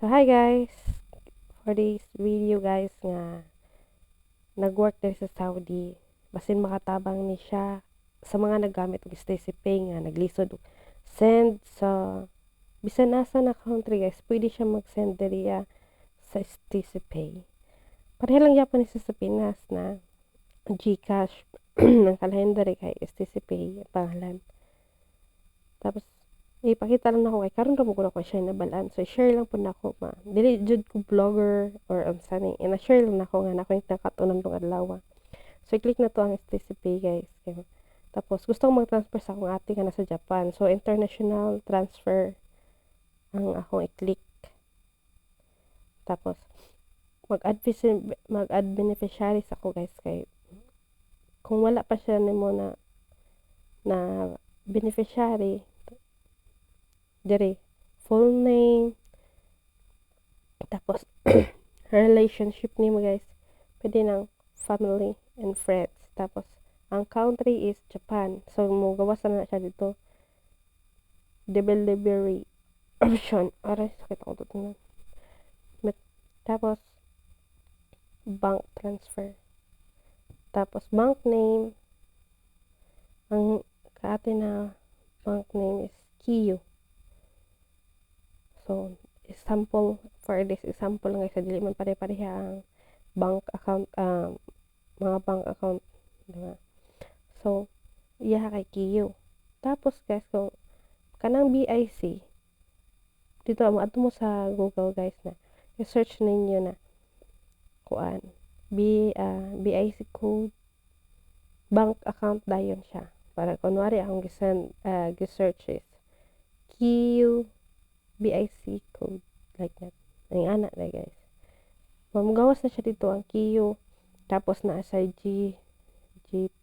So hi guys, for this video guys nga nagwork diri sa Saudi, basin makatabang ni siya sa mga naggamit og Stacey Pay nga naglisod og send sa bisan asa na country guys, pwede siya mag-send diri sa Stacey Pay. Pareha lang yapon ni sa Pinas na GCash ng kalendar kay Stacey Pay ang pangalan. Tapos ipakita lang nako kay karon ra mo ko siya nabalaan, so share lang po nako ma dili jud ko vlogger or unsa ni ina-share lang nako nga nako yung nakatunan tong adlaw. So i-click na to ang STC Pay guys. Tapos gusto ko mag-transfer sa akong ate nga nasa Japan, so international transfer ang akong i-click. Tapos mag-add beneficiaries ako guys, kay kung wala pa siya nimo na beneficiary dire full name, tapos relationship nimo guys, pwede ng family and friends. Tapos ang country is Japan, so mo gawas na siya dito delivery option. Aray, sakit ako dito. Tapos bank transfer, tapos bank name, ang kaate na bank name is Kiyo. So, example, for this example nga sa dili man pare-pareha ang bank account, mga bank account, diba? So, iya kay Kiyo. Tapos guys, kung kanang BIC, dito mo adto mo sa Google guys na i-search ninyo na kuan BIC code bank account dayon siya. Para kunwari akong gi-search is Kiyo BIC code, like that. Ang anak na guys. Mamagawas na siya dito ang Kiyo. Tapos na sa GPG,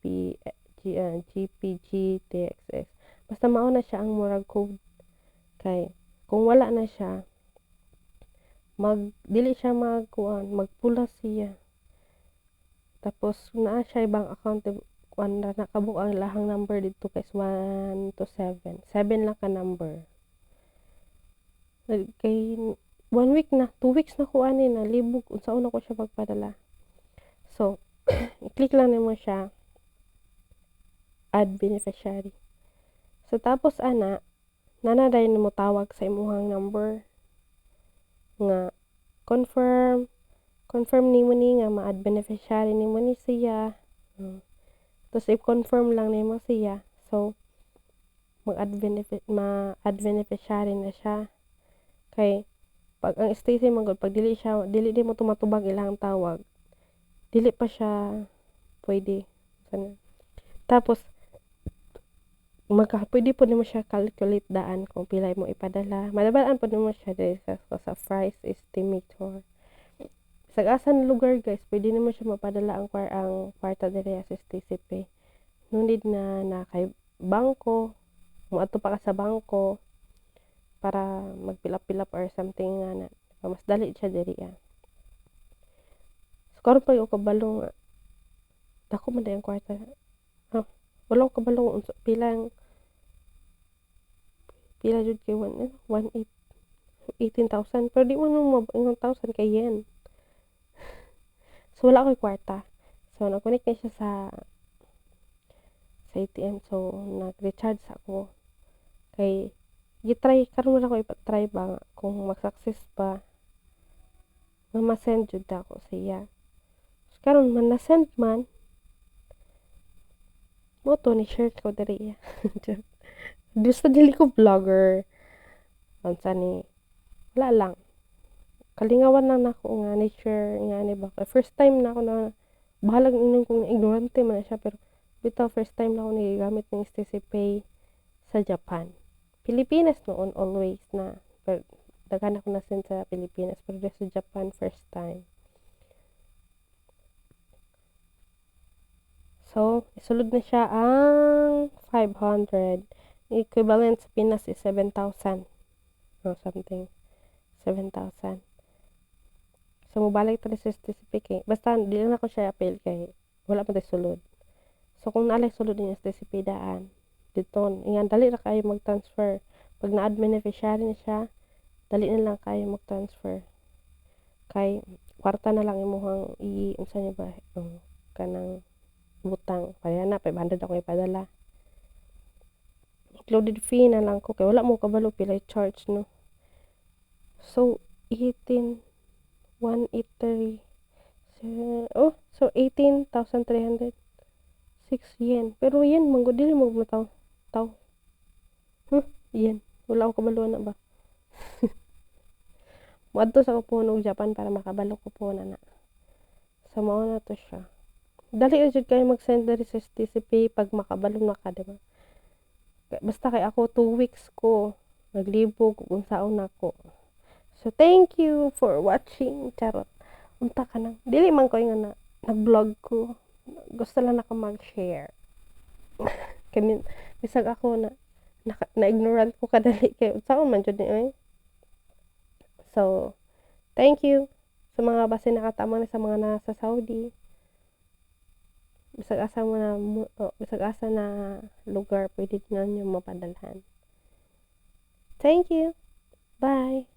TXS. Basta mauna siya ang murag code. Kay kung wala na siya, dili siya magpula siya. Tapos naa siya ibang account kuan na nakabuk ang lahang number dito guys, 1 to 7. 7 lang ka number. Kay 1 week na, 2 weeks na ko ani na libog unsa una ko siya magpadala. So, i-click lang nimo siya add beneficiary. So tapos nanaday mo tawag sa imuhang number nga confirm nimo ni nga ma-add beneficiary nimo ni siya. Tapos i-confirm lang nimo siya. So ma-add beneficiary na siya. Kay pag ang Stacey magod, pag dili di mo tumatubag ilang tawag, dili pa siya pwede. Tapos pwede po nimo siya calculate daan kung pila mo ipadala. Madabalaan po nimo siya dahil sa price estimator. Sa asan lugar guys, pwede nimo siya mapadala ang kwarta diri sa Stacey Pay. No need na kay bangko, moadto pa ka sa bangko para magpilap-pilap or something nga na mas dali siya diri So karon pa yung kabalo nga dako man ang kwarta. Wala ko kabalo pila jud kay 18,000, pero di mo nung 1,000 kay yen. So wala ko'y kwarta, so nag-connect na siya sa ATM. So nag-recharge ako kay gitry karon na ko ipa-try ba kung mag-success pa nga ma-send jud ako siya. So, karon man na-send man mo to ni share ko diri Gusto dili ko vlogger. Unsa ni wala lang. Kalingawan lang nako nga ni share nga ni ba. First time na ako na bahalag inon kung ignorante man siya, pero bitaw first time na ako nagamit ng Stacey Pay sa Japan. Pilipinas noon always na, pero daghan ako na send sa Pilipinas, pero sa Japan first time. So, isulod na siya ang 500. Equivalent sa Pinas is 7,000 or something. 7,000. So, mubalik tayo sa certificate. Basta, di lang ako siya appeal kay wala pa tayo sulod. So, kung naalay sulod din yung certificate daan, dito, ingan, dali na kayo mag-transfer. Pag na-add beneficiary na siya, dali na lang kayo mag-transfer. Kay kwarta na lang imuhang unsa niya ba kanang butang. Kaya na 500 ako ipadala. Included fee na lang ko kay wala mo kabalo pila charge no. So 18,183. So 18,300. 6 yen. Pero yen manggo dili mo mataw. Yen. Wala ko kabalo na ba. Moadto sa ko po Japan para makabalo ko po na. So mao na to siya. Dali jud kayo mag-send diri sa TCP pag makabalo na ka, diba? Basta kay ako 2 weeks ko naglibog kung saon nako. So thank you for watching. Charot. Unta ka nang. Dili man ko nga nag-vlog ko. Gusto lang ako mag-share. Kami bisag ako na ignorant ko kadali kay saon man jud ni. So thank you sa mga basin nakatamang sa mga nasa Saudi. Bisag asa na lugar pwede ninyo mapadalhan. Thank you. Bye.